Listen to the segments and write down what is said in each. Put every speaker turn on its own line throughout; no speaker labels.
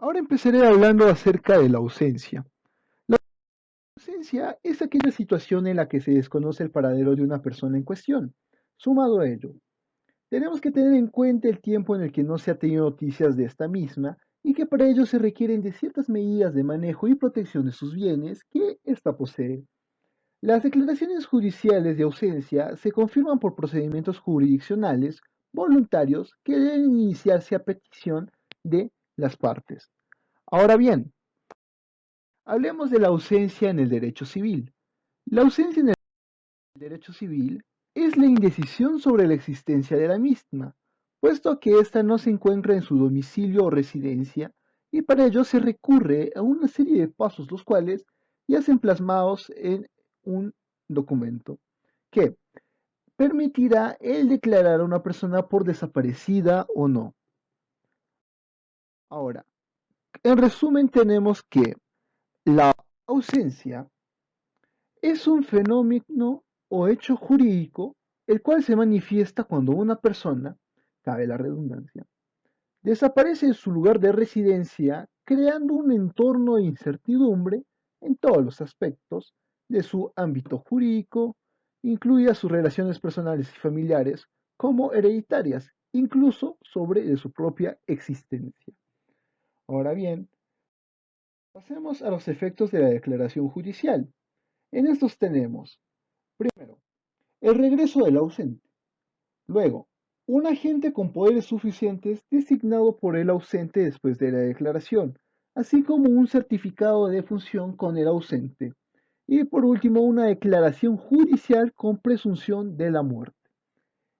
Ahora empezaré hablando acerca de la ausencia. La ausencia es aquella situación en la que se desconoce el paradero de una persona en cuestión. Sumado a ello, tenemos que tener en cuenta el tiempo en el que no se ha tenido noticias de esta misma y que para ello se requieren de ciertas medidas de manejo y protección de sus bienes que ésta posee. Las declaraciones judiciales de ausencia se confirman por procedimientos jurisdiccionales voluntarios que deben iniciarse a petición de las partes. Ahora bien, hablemos de la ausencia en el derecho civil. La ausencia en el derecho civil es la indecisión sobre la existencia de la misma, puesto que ésta no se encuentra en su domicilio o residencia, y para ello se recurre a una serie de pasos los cuales yacen plasmados en un documento, que permitirá el declarar a una persona por desaparecida o no. Ahora, en resumen tenemos que la ausencia es un fenómeno o hecho jurídico el cual se manifiesta cuando una persona, cabe la redundancia, desaparece de su lugar de residencia creando un entorno de incertidumbre en todos los aspectos de su ámbito jurídico, incluidas sus relaciones personales y familiares, como hereditarias, incluso sobre de su propia existencia. Ahora bien, pasemos a los efectos de la declaración judicial. En estos tenemos, primero, el regreso del ausente. Luego, un agente con poderes suficientes designado por el ausente después de la declaración, así como un certificado de defunción con el ausente. Y por último, una declaración judicial con presunción de la muerte.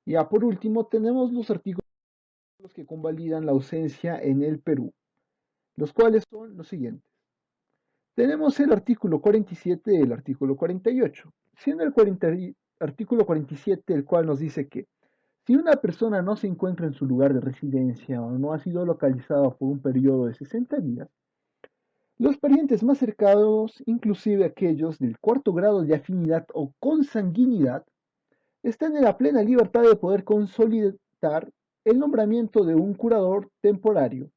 Ya por último, tenemos los artículos que convalidan la ausencia en el Perú, los cuales son los siguientes. Tenemos el artículo 47 y el artículo 48, siendo el artículo 47 el cual nos dice que si una persona no se encuentra en su lugar de residencia o no ha sido localizada por un periodo de 60 días, los parientes más cercanos, inclusive aquellos del cuarto grado de afinidad o consanguinidad, están en la plena libertad de poder consolidar el nombramiento de un curador temporario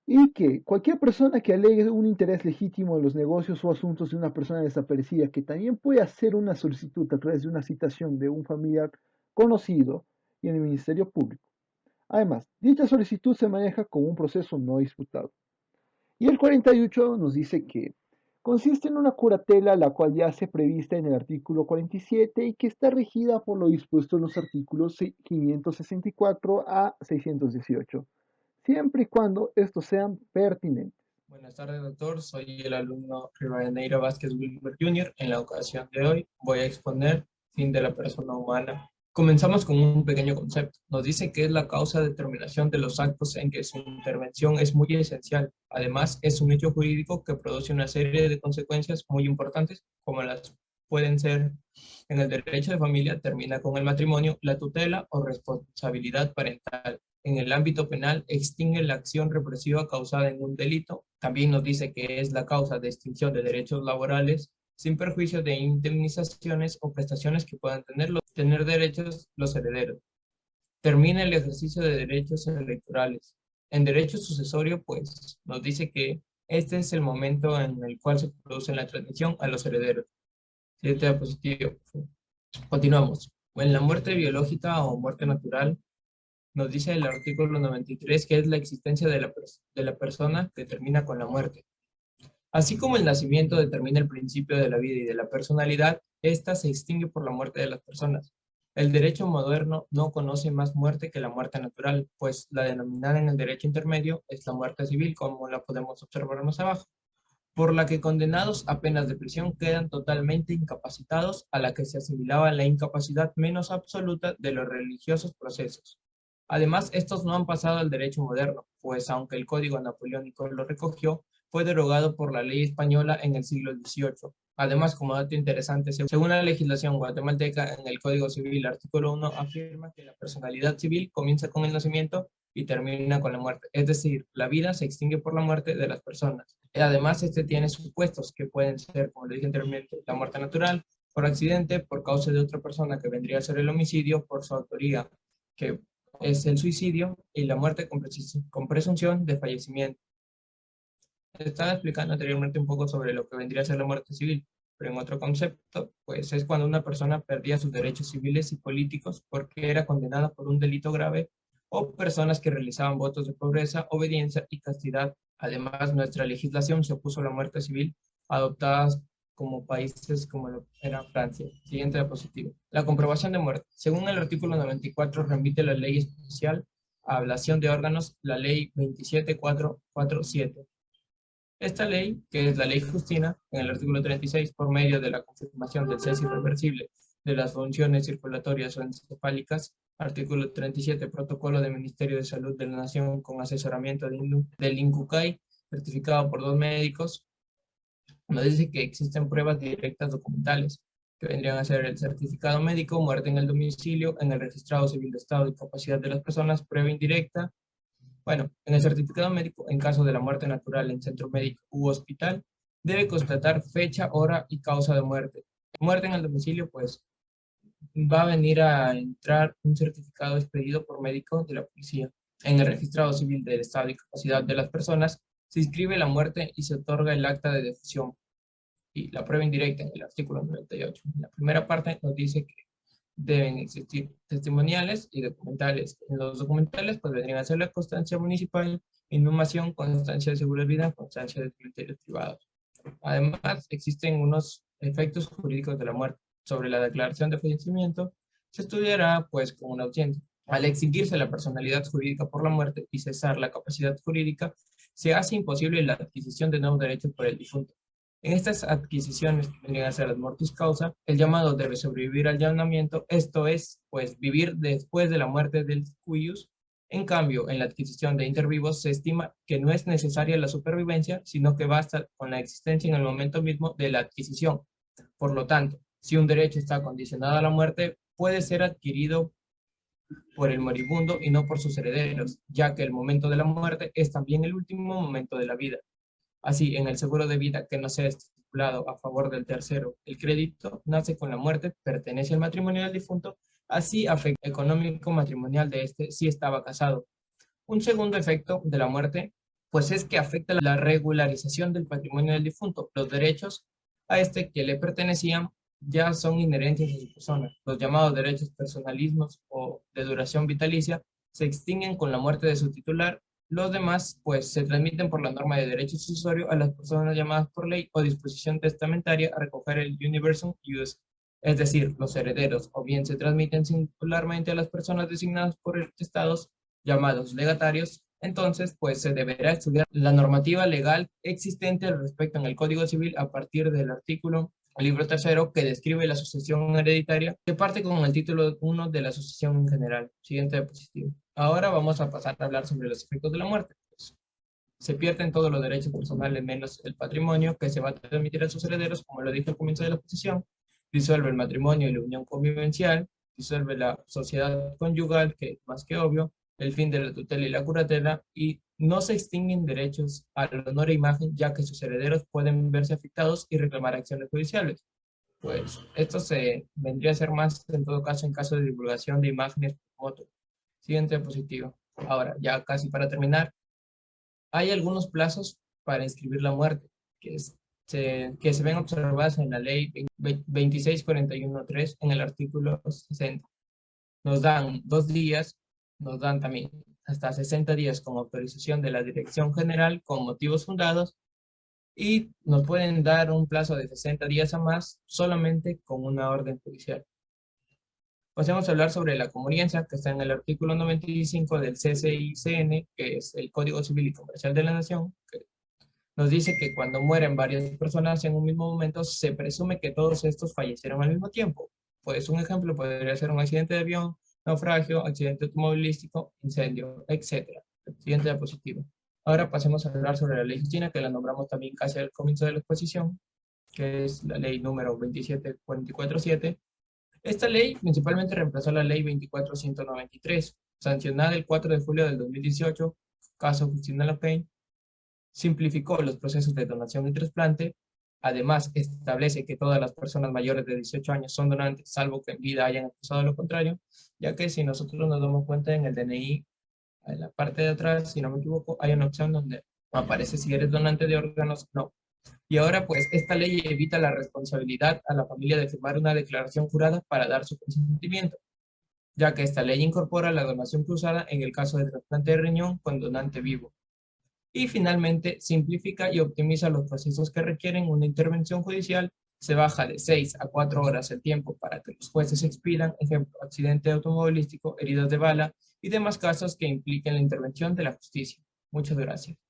y que cualquier persona que alegue un interés legítimo en los negocios o asuntos de una persona desaparecida, que también puede hacer una solicitud a través de una citación de un familiar conocido y en el Ministerio Público. Además, dicha solicitud se maneja como un proceso no disputado. Y el 48 nos dice que consiste en una curatela la cual ya se prevista en el artículo 47 y que está regida por lo dispuesto en los artículos 564 a 618, siempre y cuando estos sean pertinentes.
Buenas tardes, doctor. Soy el alumno Rivadeneira Vázquez Wilber Jr. En la ocasión de hoy voy a exponer fin de la persona humana. Comenzamos con un pequeño concepto. Nos dice que es la causa de determinación de los actos en que su intervención es muy esencial. Además, es un hecho jurídico que produce una serie de consecuencias muy importantes, como las pueden ser en el derecho de familia, termina con el matrimonio, la tutela o responsabilidad parental. En el ámbito penal, extingue la acción represiva causada en un delito. También nos dice que es la causa de extinción de derechos laborales, sin perjuicio de indemnizaciones o prestaciones que puedan tener derechos los herederos. Termina el ejercicio de derechos electorales. En derecho sucesorio, pues, nos dice que este es el momento en el cual se produce la transmisión a los herederos. Siguiente diapositivo. Continuamos. En la muerte biológica o muerte natural, nos dice el artículo 93 que es la existencia de la persona que termina con la muerte. Así como el nacimiento determina el principio de la vida y de la personalidad, ésta se extingue por la muerte de las personas. El derecho moderno no conoce más muerte que la muerte natural, pues la denominada en el derecho intermedio es la muerte civil, como la podemos observar más abajo, por la que condenados a penas de prisión quedan totalmente incapacitados, a la que se asimilaba la incapacidad menos absoluta de los religiosos procesos. Además, estos no han pasado al derecho moderno, pues aunque el Código Napoleónico lo recogió, fue derogado por la ley española en el siglo XVIII. Además, como dato interesante, según la legislación guatemalteca, en el Código Civil, artículo 1 afirma que la personalidad civil comienza con el nacimiento y termina con la muerte. Es decir, la vida se extingue por la muerte de las personas. Además, este tiene supuestos que pueden ser, como le dije anteriormente, la muerte natural, por accidente, por causa de otra persona que vendría a ser el homicidio, por su autoría, que es el suicidio, y la muerte con presunción de fallecimiento. Estaba explicando anteriormente un poco sobre lo que vendría a ser la muerte civil, pero en otro concepto, pues es cuando una persona perdía sus derechos civiles y políticos porque era condenada por un delito grave o personas que realizaban votos de pobreza, obediencia y castidad. Además, nuestra legislación se opuso a la muerte civil adoptadas como países como lo era Francia. Siguiente diapositiva. La comprobación de muerte. Según el artículo 94, remite la ley especial a ablación de órganos, la ley 27447. Esta ley, que es la ley Justina, en el artículo 36, por medio de la confirmación del cese irreversible de las funciones circulatorias o encefálicas, artículo 37, protocolo del Ministerio de Salud de la Nación con asesoramiento del INCUCAI, certificado por 2 médicos, nos dice que existen pruebas directas documentales, que vendrían a ser el certificado médico, muerte en el domicilio, en el registrado civil de estado y capacidad de las personas, prueba indirecta. Bueno, en el certificado médico, en caso de la muerte natural en centro médico u hospital, debe constatar fecha, hora y causa de muerte. Muerte en el domicilio, pues va a venir a entrar un certificado expedido por médico de la policía. En el registrado civil del estado y capacidad de las personas, se inscribe la muerte y se otorga el acta de defunción. Y la prueba indirecta en el artículo 98. En la primera parte nos dice que deben existir testimoniales y documentales. En los documentales pues vendrían a ser la constancia municipal, inhumación, constancia de seguro de vida, constancia de cementerios privados. Además, existen unos efectos jurídicos de la muerte. Sobre la declaración de fallecimiento, se estudiará pues con una audiencia. Al extinguirse la personalidad jurídica por la muerte y cesar la capacidad jurídica, se hace imposible la adquisición de nuevos derechos por el difunto. En estas adquisiciones que vendrían a ser las mortis causa, el llamado debe sobrevivir al llamamiento, esto es, pues, vivir después de la muerte del cuius. En cambio, en la adquisición de intervivos se estima que no es necesaria la supervivencia, sino que basta con la existencia en el momento mismo de la adquisición. Por lo tanto, si un derecho está condicionado a la muerte, puede ser adquirido por el moribundo y no por sus herederos, ya que el momento de la muerte es también el último momento de la vida. Así, en el seguro de vida que no sea estipulado a favor del tercero, el crédito nace con la muerte, pertenece al matrimonio del difunto, así afecta económico matrimonial de este si estaba casado. Un segundo efecto de la muerte, pues es que afecta la regularización del patrimonio del difunto. Los derechos a este que le pertenecían ya son inherentes a su persona. Los llamados derechos personalismos o de duración vitalicia se extinguen con la muerte de su titular. Los demás, pues, se transmiten por la norma de derecho sucesorio a las personas llamadas por ley o disposición testamentaria a recoger el universal use. Es decir, los herederos o bien se transmiten singularmente a las personas designadas por el testados llamados legatarios. Entonces, pues se deberá estudiar la normativa legal existente al respecto en el Código Civil a partir del artículo libro tercero que describe la sucesión hereditaria, que parte con el título 1 de la sucesión en general. Siguiente diapositiva. Ahora vamos a pasar a hablar sobre los efectos de la muerte. Pues, se pierden todos los derechos personales menos el patrimonio que se va a transmitir a sus herederos, como lo dije al comienzo de la exposición. Disuelve el matrimonio y la unión convivencial, disuelve la sociedad conyugal, que es más que obvio, el fin de la tutela y la curatela, y no se extinguen derechos al honor e imagen, ya que sus herederos pueden verse afectados y reclamar acciones judiciales. Pues esto se vendría a ser más en todo caso en caso de divulgación de imágenes por foto. Siguiente diapositiva. Ahora, ya casi para terminar, hay algunos plazos para inscribir la muerte, que se ven observadas en la ley 26413 en el artículo 60. Nos dan 2 días, nos dan también hasta 60 días con autorización de la Dirección General con motivos fundados y nos pueden dar un plazo de 60 días a más solamente con una orden judicial. Pasemos a hablar sobre la comunidad que está en el artículo 95 del CCICN, que es el Código Civil y Comercial de la Nación, que nos dice que cuando mueren varias personas en un mismo momento, se presume que todos estos fallecieron al mismo tiempo. Pues un ejemplo podría ser un accidente de avión, naufragio, accidente automovilístico, incendio, etc. Siguiente diapositiva. Ahora pasemos a hablar sobre la ley Justina, que la nombramos también casi al comienzo de la exposición, que es la ley número 27447. Esta ley principalmente reemplazó la ley 24193, sancionada el 4 de julio del 2018, caso Justina Lapeyne. Simplificó los procesos de donación y trasplante. Además, establece que todas las personas mayores de 18 años son donantes, salvo que en vida hayan acusado lo contrario, ya que si nosotros nos damos cuenta en el DNI, en la parte de atrás, si no me equivoco, hay una opción donde Aparece si eres donante de órganos, no. Y ahora, pues, esta ley evita la responsabilidad a la familia de firmar una declaración jurada para dar su consentimiento, ya que esta ley incorpora la donación cruzada en el caso de trasplante de riñón con donante vivo. Y finalmente, simplifica y optimiza los procesos que requieren una intervención judicial. Se baja de 6 a 4 horas el tiempo para que los jueces expidan, ejemplo, accidente automovilístico, heridas de bala y demás casos que impliquen la intervención de la justicia. Muchas gracias.